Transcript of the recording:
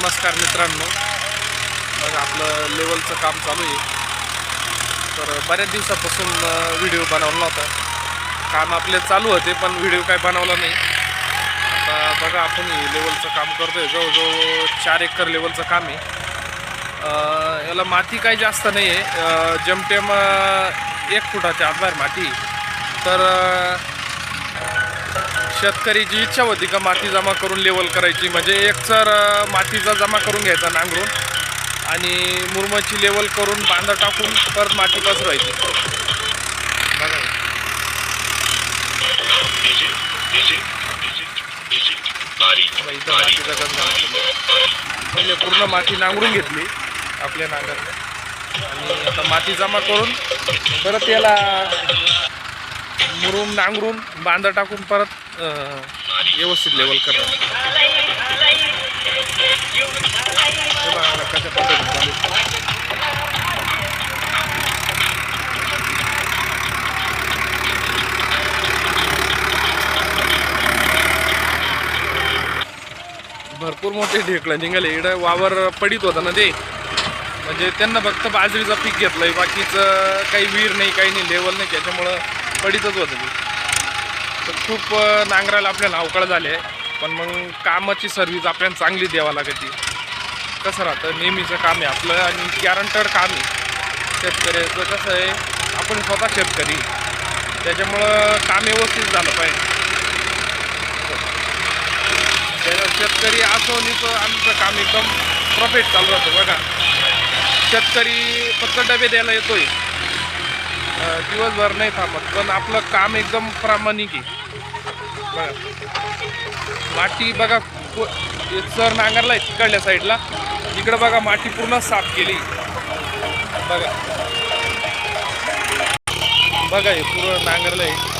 नमस्कार मित्रांनो, मग आपलं लेवलचं काम चालू आहे. तर बऱ्याच दिवसापासून व्हिडिओ बनवला नव्हता. काम आपले चालू होते पण व्हिडिओ काय बनवला नाही. आता बघा आपण लेवलचं काम करतोय. जवळजवळ 4 एकर लेवलचं काम आहे. याला माती काही जास्त नाही आहे, जमटेम 1 फुटाच्या आतबाहेर माती. तर शेतकरीची इच्छा होती का माती जमा करून लेवल करायची, म्हणजे एकसर मातीचा जमा करून घ्यायचा नांगरून आणि मुरमाची लेवल करून बांधा टाकून परत माती पसरवायची. बघा इथं मातीचा गंज पहिले पूर्ण माती नांगरून घेतली आपल्या नांगरने आणि आता माती जमा करून परत याला मुरुम नांगरून बांधा टाकून परत व्यवस्थित लेवल करणं. कशा पद्धतीने भरपूर मोठे ढेकळं निघाले. इकडं वावर पडीत होतं ना ते, म्हणजे त्यांना फक्त बाजरीचं पीक घेतलंय, बाकीचं काही विहीर नाही काही नाही, लेवल नाही, त्याच्यामुळं पडीतच होतं ते. तर खूप नांगरायला आपल्याला अवकाळ झाले. पण मग कामाची सर्व्हिस आपल्याला चांगली द्यावं लागते. कसं राहतं, नेहमीचं काम आहे आपलं आणि गॅरंटेड काम आहे. शेतकऱ्याचं कसं आहे, आपण स्वतः शेतकरी, त्याच्यामुळं काम व्यवस्थित झालं पाहिजे. शेतकरी असो निसो आमचं काम एकदम प्रॉफिट चालू राहतं. बघा शेतकरी फक्त डबे द्यायला येतोय, दिवसभर नाही थांबत, पण आपलं काम एकदम प्रामाणिक आहे. बघा माती बघा सर नांगरला आहे तिकडल्या साईडला, इकडं बघा माती पूर्ण साफ केली. बघा बघा हे पूर्ण नांगरलं आहे.